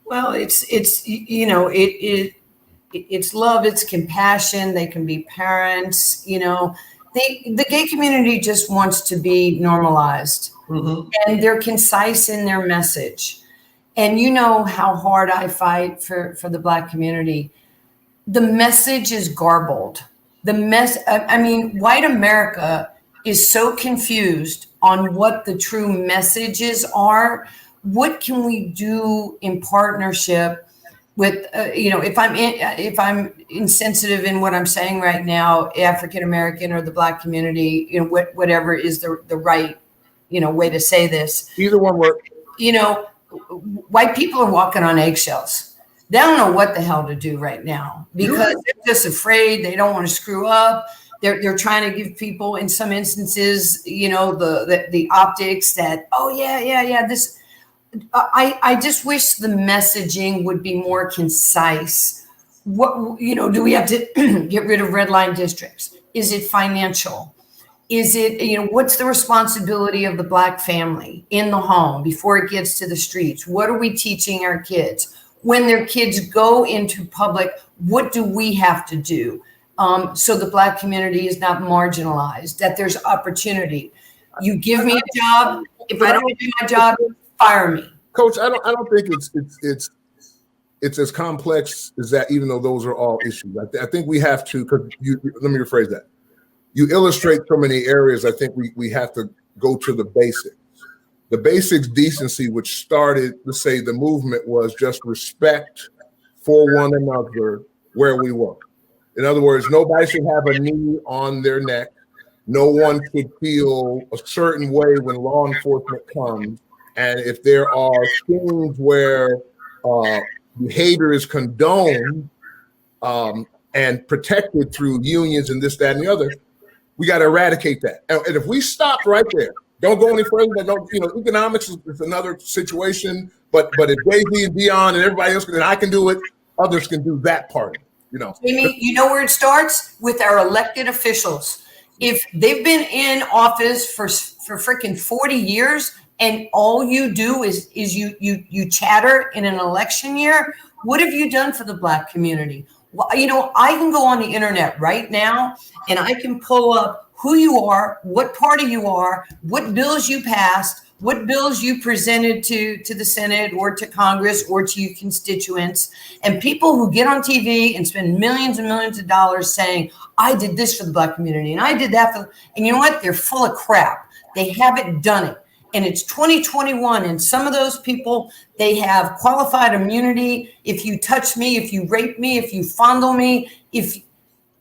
Well, it's you know, it's love, it's compassion. They can be parents, you know. The gay community just wants to be normalized, and they're concise in their message. And you know how hard I fight for the Black community. The message is garbled. White America is so confused on what the true messages are. What can we do in partnership with, if I'm insensitive in what I'm saying right now, African American or the Black community, you know, whatever is the right, you know, way to say this. Either one works. You know, white people are walking on eggshells. They don't know what the hell to do right now because they're just afraid. They don't want to screw up. They're trying to give people, in some instances, you know, the optics that, oh yeah. This, I just wish the messaging would be more concise. What, you know, do we have to get rid of red line districts? Is it financial? Is it, you know, what's the responsibility of the Black family in the home before it gets to the streets? What are we teaching our kids? When their kids go into public, what do we have to do so the Black community is not marginalized, that there's opportunity? You give me a job. If I don't do my job, fire me. Coach, I don't think it's as complex as that, even though those are all issues. I think we have to, let me rephrase that. You illustrate so many areas. I think we have to go to the basics. The basics decency, which started, let's say, the movement was just respect for one another where we were. In other words, nobody should have a knee on their neck. No one should feel a certain way when law enforcement comes. And if there are things where behavior is condoned and protected through unions and this, that, and the other, we got to eradicate that. And if we stop right there, don't go any further. Economics is another situation. But if Jay-Z and Dion and everybody else can, I can do it. Others can do that part. Jamie, you know where it starts? With our elected officials. If they've been in office for freaking 40 years and all you do is you chatter in an election year, what have you done for the Black community? Well, you know, I can go on the internet right now and I can pull up who you are, what party you are, what bills you passed, what bills you presented to the Senate or to Congress or to your constituents, and people who get on TV and spend millions and millions of dollars saying, I did this for the Black community and I did that and you know what? They're full of crap. They haven't done it. And it's 2021. And some of those people, they have qualified immunity. If you touch me, if you rape me, if you fondle me, we,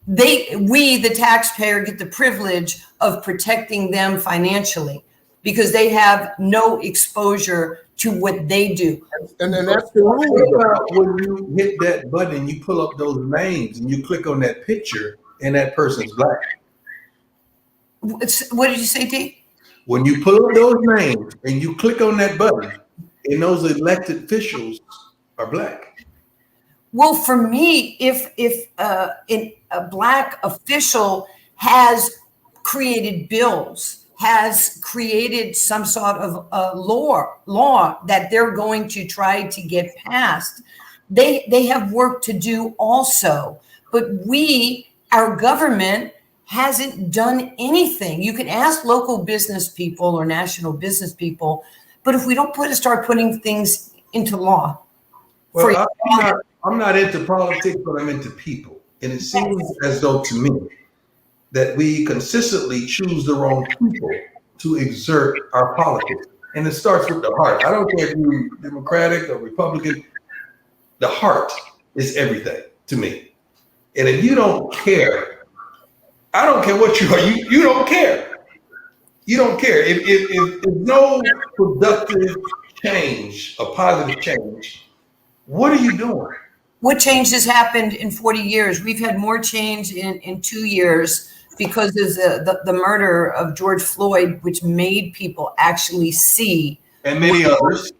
the taxpayer, get the privilege of protecting them financially because they have no exposure to what they do. And then that's the rule. When you hit that button, you pull up those names and you click on that picture and that person's Black. What did you say, Dee? When you pull up those names and you click on that button and those elected officials are Black. Well, for me, if a Black official has created bills, has created some sort of law that they're going to try to get passed, they have work to do also. But our government hasn't done anything. You can ask local business people or national business people, but if we don't start putting things into law. Well, I'm not into politics, but I'm into people. And it seems as though to me that we consistently choose the wrong people to exert our politics. And it starts with the heart. I don't care if you're Democratic or Republican. The heart is everything to me. And if you don't care, I don't care what you are. You don't care. You don't care. If no productive change, a positive change, what are you doing? What change has happened in 40 years? We've had more change in 2 years because of the murder of George Floyd, which made people actually see. And many others.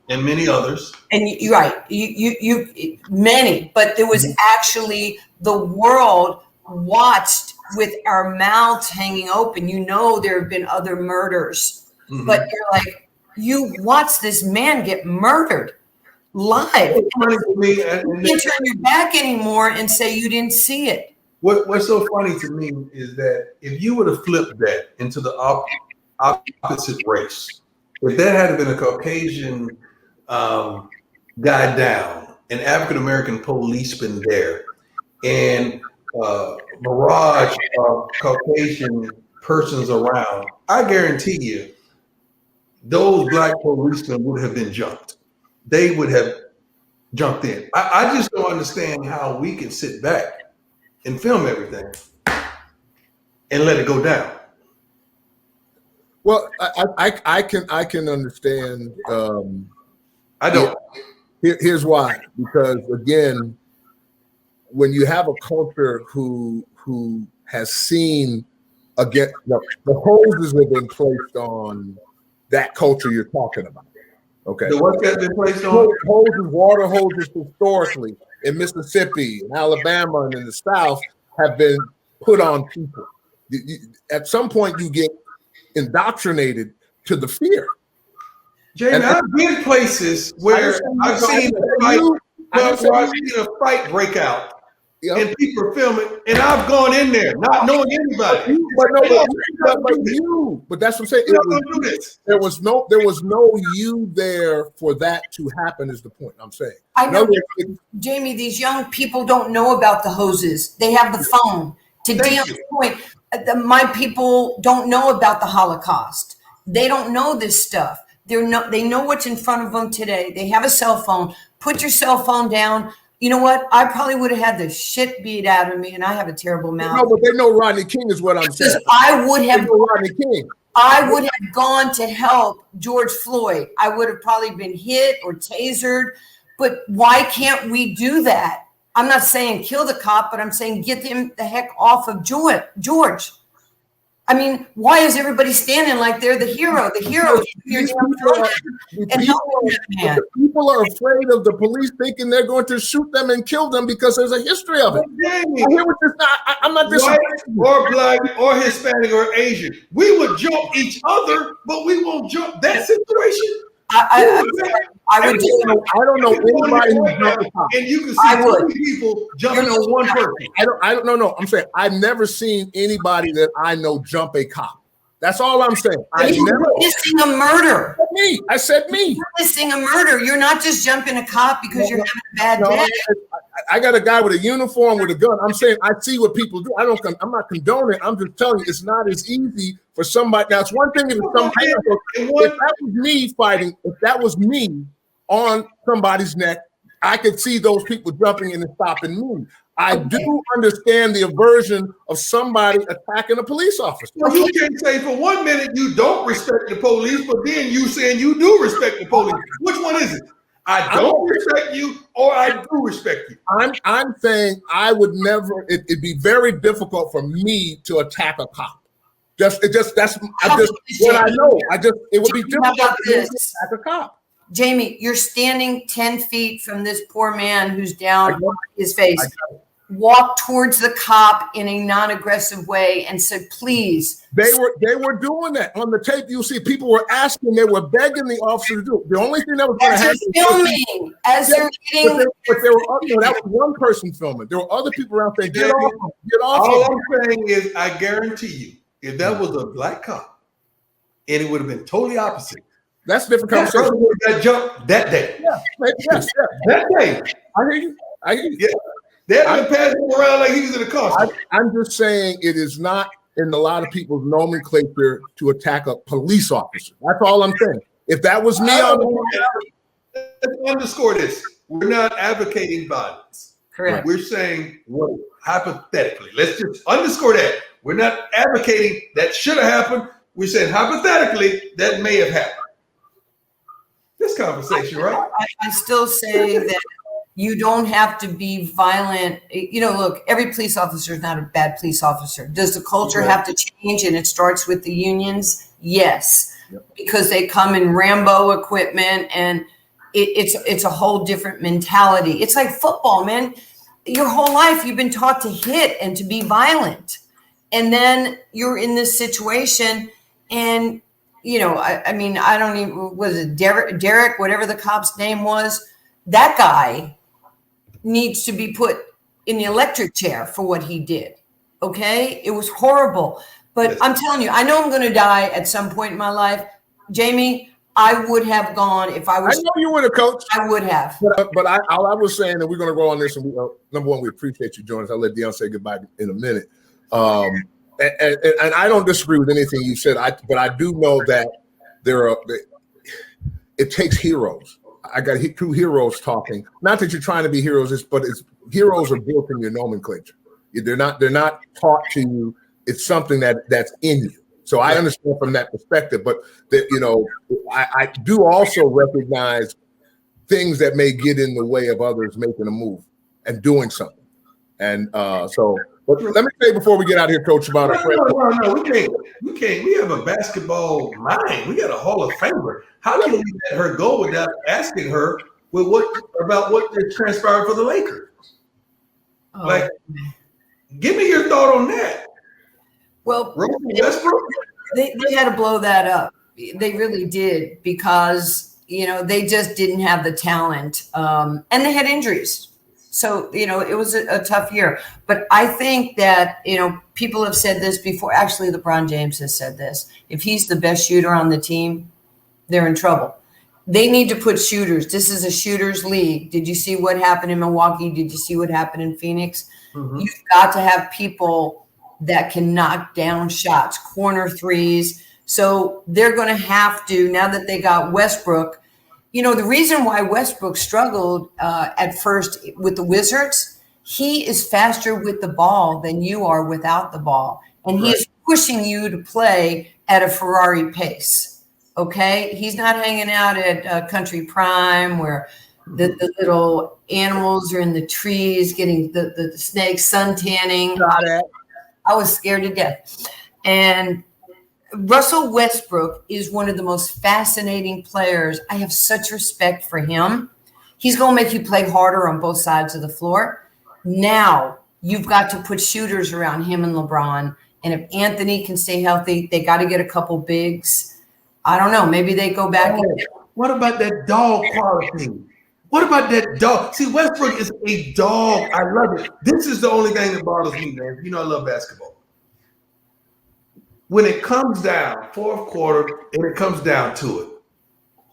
And you're right, you many, but there was actually the world watched with our mouths hanging open. You know, there have been other murders, but you're like, you watched this man get murdered live. It's funny to me, you can't turn your back anymore and say you didn't see it. What's so funny to me is that if you would have flipped that into the opposite race, if that had been a Caucasian guy down, an African-American policeman there, and barrage of Caucasian persons around, I guarantee you those Black policemen would have been jumped. They would have jumped in. I just don't understand how we can sit back and film everything and let it go down. Well, I can understand. I don't. Here's why. Because again, when you have a culture who has seen again the hoses have been placed on that culture you're talking about. Okay. The what's that been placed on? Hoses, water hoses historically in Mississippi and Alabama and in the South have been put on people. At some point you get indoctrinated to the fear. Jamie, I've been places where I've seen a fight break out. Yep. And people are filming, and I've gone in there not knowing anybody. But that's what I'm saying. There was no you there for that to happen. Is the point I'm saying? I know, Jamie. These young people don't know about the hoses. They have the phone. To Dion's point, my people don't know about the Holocaust. They don't know this stuff. They know what's in front of them today. They have a cell phone. Put your cell phone down. You know what? I probably would have had the shit beat out of me, and I have a terrible mouth. No, but they know Rodney King is what I'm saying. I would have Rodney King. I would have gone to help George Floyd. I would have probably been hit or tasered. But why can't we do that? I'm not saying kill the cop, but I'm saying get him the heck off of George. I mean, why is everybody standing like they're the hero? The hero is people are afraid of the police, thinking they're going to shoot them and kill them because there's a history of it. I'm not white or black or Hispanic or Asian. We would jump each other, but we won't jump that situation. I don't know anybody who jumped a cop. And you can see 2 people jumping on one person. I don't know. I'm saying I've never seen anybody that I know jump a cop. That's all I'm saying. You're witnessing a murder. I said me. You're witnessing a murder. You're not just jumping a cop because you're having a bad day. I got a guy with a uniform with a gun. I'm saying I see what people do. I'm not condoning. I'm just telling you it's not as easy for somebody. Now it's one thing if that was me fighting, if that was me on somebody's neck, I could see those people jumping in and stopping me. I do understand the aversion of somebody attacking a police officer. Well, you can't say for 1 minute you don't respect the police, but then you saying you do respect the police. Which one is it? I don't respect you, or I do respect you. I'm saying I would never. It'd be very difficult for me to attack a cop. That's what I know. It would be difficult for me to attack a cop. Jamie, you're standing 10 feet from this poor man who's down on his face. Walk towards the cop in a non-aggressive way and said, please. They were doing that on the tape. You see, people were asking, they were begging the officer to do it. The only thing that was going to happen filming as they're getting. But there were that was one person filming. There were other people around saying, get off. All I'm saying is, I guarantee you, if that was a black cop, and it would have been totally opposite. That's a different conversation. That jumped that day. Yes. That day. I hear you. Yeah. They're passing him around like he was in a car. I'm just saying it is not in a lot of people's nomenclature to attack a police officer. That's all I'm saying. If that was me, let's underscore this. We're not advocating violence. Correct. We're saying hypothetically. Let's just underscore that. We're not advocating that should have happened. We're saying hypothetically that may have happened. This conversation, right? I still say that you don't have to be violent. Look, every police officer is not a bad police officer. Does the culture have to change and it starts with the unions? Yes, because they come in Rambo equipment and it's a whole different mentality. It's like football, man. Your whole life you've been taught to hit and to be violent. And then you're in this situation and, I don't even, was it Derek, whatever the cop's name was, that guy needs to be put in the electric chair for what he did. Okay. It was horrible, but I'm telling you, I know I'm going to die at some point in my life. Jamie, I would have gone if I was. I know you were the coach. I would have. But I was saying that we're going to go on this. And number one, we appreciate you joining us. I'll let Dion say goodbye in a minute. And I don't disagree with anything you said. But I do know that it takes heroes. I got two heroes talking. Not that you're trying to be heroes, but heroes are built in your nomenclature. They're not taught to you. It's something that's in you. So I understand from that perspective. But I do also recognize things that may get in the way of others making a move and doing something. And but let me say before we get out of here, Coach, about our friend. No, we can't. We have a basketball mind. We got a Hall of Famer. How can we let her go without asking her about what transpired for the Lakers? Give me your thought on that. Well, Westbrook? They had to blow that up. They really did because they just didn't have the talent, and they had injuries. So, it was a tough year. But I think that, people have said this before. Actually, LeBron James has said this. If he's the best shooter on the team, they're in trouble. They need to put shooters. This is a shooters league. Did you see what happened in Milwaukee? Did you see what happened in Phoenix? Mm-hmm. You've got to have people that can knock down shots, corner threes. So they're going to have to, now that they got Westbrook, the reason why Westbrook struggled at first with the Wizards, he is faster with the ball than you are without the ball. And he is pushing you to play at a Ferrari pace. Okay. He's not hanging out at Country Prime where the little animals are in the trees getting the snakes sun tanning. I was scared to death. And Russell Westbrook is one of the most fascinating players. I have such respect for him. He's going to make you play harder on both sides of the floor. Now you've got to put shooters around him and LeBron. And if Anthony can stay healthy, they got to get a couple bigs. I don't know. Maybe they go back. What about that dog quality? What about that dog? See, Westbrook is a dog. I love it. This is the only thing that bothers me, man. I love basketball. When it comes down, fourth quarter, and it comes down to it,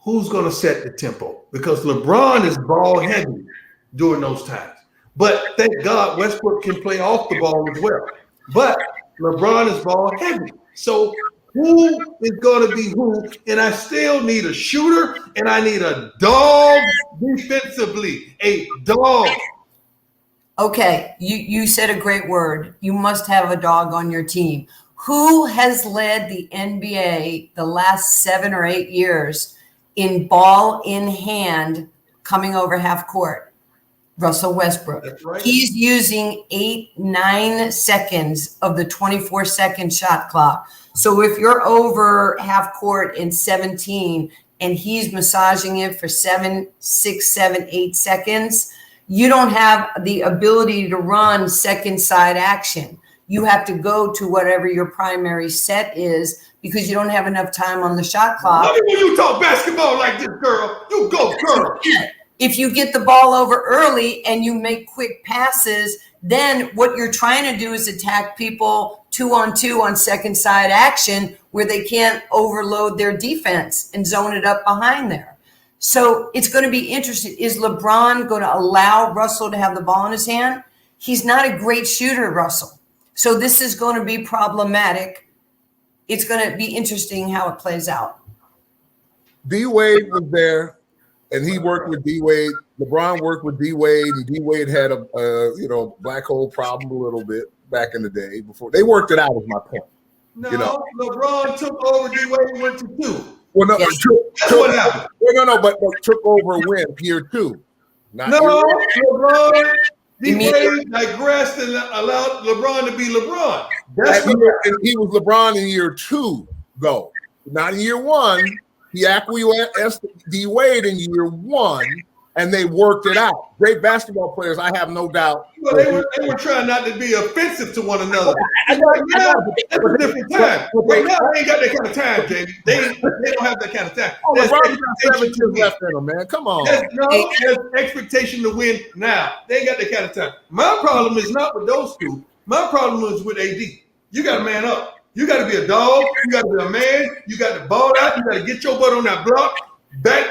who's going to set the tempo? Because LeBron is ball heavy during those times. But thank God Westbrook can play off the ball as well. But LeBron is ball heavy. So who is going to be who? And I still need a shooter and I need a dog defensively. A dog. Okay, you said a great word. You must have a dog on your team. Who has led the NBA the last 7 or 8 years in ball in hand coming over half court? Russell Westbrook. That's right. He's using 8-9 seconds of the 24-second shot clock. So if you're over half court in 17 and he's massaging it for 7, 6, 7, 8 seconds, you don't have the ability to run second side action. You have to go to whatever your primary set is because you don't have enough time on the shot clock. Love it when you talk basketball like this, girl. You go, girl. If you get the ball over early and you make quick passes, then what you're trying to do is attack people 2-on-2 on second side action where they can't overload their defense and zone it up behind there. So it's going to be interesting. Is LeBron going to allow Russell to have the ball in his hand? He's not a great shooter, Russell. So this is going to be problematic. It's going to be interesting how it plays out. D Wade was there, and he worked with D Wade. LeBron worked with D Wade, and D Wade had a black hole problem a little bit back in the day. Before they worked it out, was my point. No, LeBron took over D Wade and went to 2. Well, no, Yes. but took over when year 2. Not No, LeBron, D Immediately. Wade digressed and allowed LeBron to be LeBron. That's and he was LeBron in year 2, though. Not in year 1. He acquiesced D Wade in year 1, and they worked it out. Great basketball players, I have no doubt. Well, they were trying not to be offensive to one another. Right now, that's a different time. Right now, they ain't got that kind of time, Jamie. They don't have that kind of time. Oh, There's LeBron's got 7 expectation to years win. left in him, man. Come on. There's expectation to win now. They ain't got that kind of time. My problem is not with those two. My problem is with AD. You got to man up. You got to be a dog. You got to be a man. You got to ball out. You got to get your butt on that block, put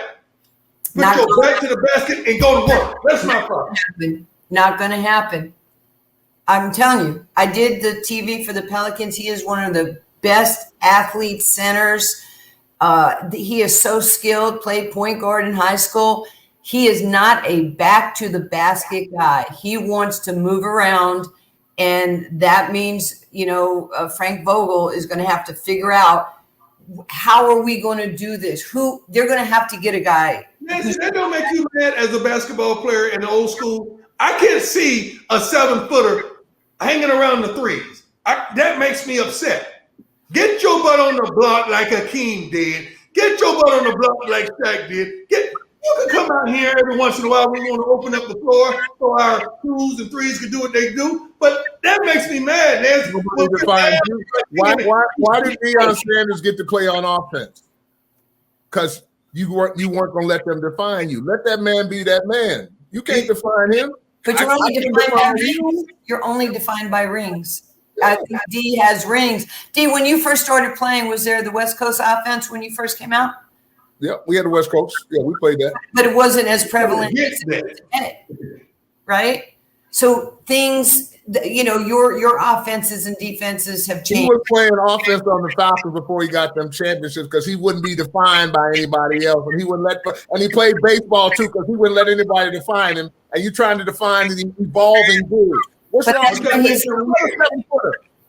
your back to the basket, and go to work. That's my problem. Not going to happen. I'm telling you, I did the TV for the Pelicans. He is one of the best athlete centers. He is so skilled, played point guard in high school. He is not a back to the basket guy. He wants to move around. And that means, Frank Vogel is going to have to figure out how are we going to do this? They're going to have to get a guy. Nancy, that don't make you mad as a basketball player in the old school. I can't see a 7-footer hanging around the threes. That makes me upset. Get your butt on the block like Hakeem did. Get your butt on the block like Shaq did. You can come out here every once in a while. We want to open up the floor so our 2s and 3s can do what they do. But that makes me mad, Nancy. Why did Deion Sanders get to play on offense? Because you weren't going to let them define you. Let that man be that man. You can't define him. But you're only defined by rings. You're only defined by rings. I think D has rings. D, when you first started playing, was there the West Coast offense when you first came out? Yeah, we had the West Coast. Yeah, we played that. But it wasn't as prevalent as it is today, right? So things, your offenses and defenses have changed. He was playing offense on the Falcons before he got them championships because he wouldn't be defined by anybody else, and he played baseball too because he wouldn't let anybody define him. And you trying to define the evolving dude. What's wrong with that?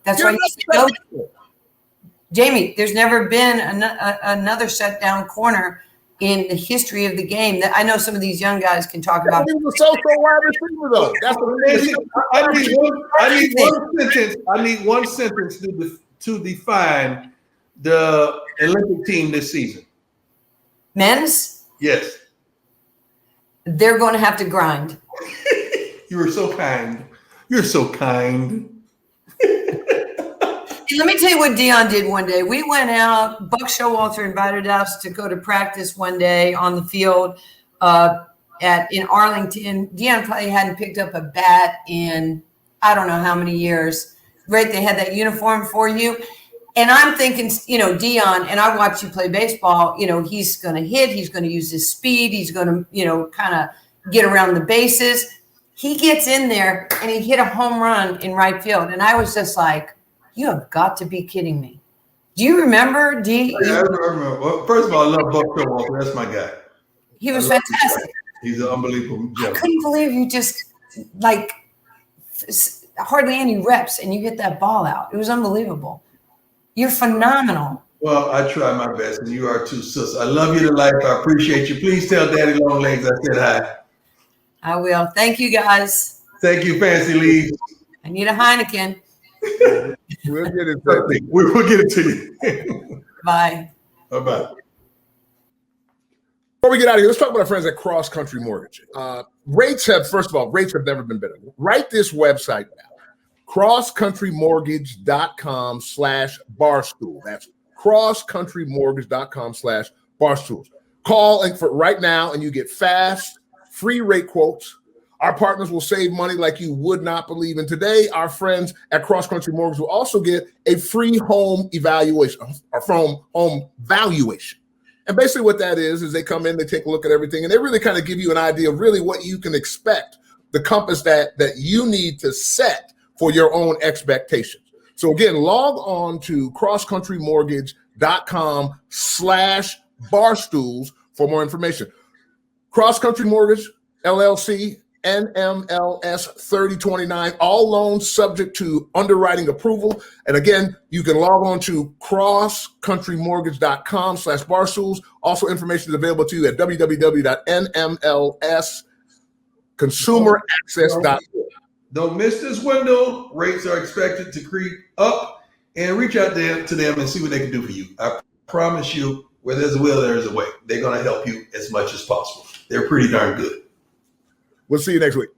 That's why he's go. Jamie, there's never been another shutdown corner in the history of the game that I know some of these young guys can talk about. He was a social wide receiver, though. That's what I need one sentence to define the Olympic team this season. Men's? Yes. They're going to have to grind. You are so kind. You're so kind. Let me tell you what Dion did one day. We went out. Buck Showalter invited us to go to practice one day on the field in Arlington. Dion probably hadn't picked up a bat in I don't know how many years. Right? They had that uniform for you. And I'm thinking, Dion, and I watch you play baseball, he's going to hit. He's going to use his speed. He's going to, kind of get around the bases. He gets in there and he hit a home run in right field. And I was just like, you have got to be kidding me. Do you remember, D? Yeah, I remember. Well, first of all, I love Buck Showalter. That's my guy. He was fantastic. He's an unbelievable I gentleman. couldn't believe you just like hardly any reps and you hit that ball out. It was unbelievable. You're phenomenal. Well, I try my best, and you are too, sis. I love you to life. I appreciate you. Please tell Daddy Longlegs I said hi. I will. Thank you, guys. Thank you, Fancy Lee. I need a Heineken. We'll get it. We'll get it to you. Bye. Bye-bye. Before we get out of here, let's talk about our friends at Cross Country Mortgage. Rates have never been better. Write this website down. crosscountrymortgage.com/barstool. That's crosscountrymortgage.com/barstool. Call for right now and you get fast, free rate quotes. Our partners will save money like you would not believe. And today, our friends at Cross Country Mortgage will also get a free home evaluation, or home valuation. And basically what that is they come in, they take a look at everything, and they really kind of give you an idea of really what you can expect, the compass that you need to set for your own expectations. So again, log on to crosscountrymortgage.com/barstools for more information. Cross Country Mortgage, LLC, NMLS 3029, all loans subject to underwriting approval. And again, you can log on to crosscountrymortgage.com/barstools. Also, information is available to you at www.nmlsconsumeraccess.org. Don't miss this window. Rates are expected to creep up, and reach out to them and see what they can do for you. I promise you, where there's a will, there's a way. They're going to help you as much as possible. They're pretty darn good. We'll see you next week.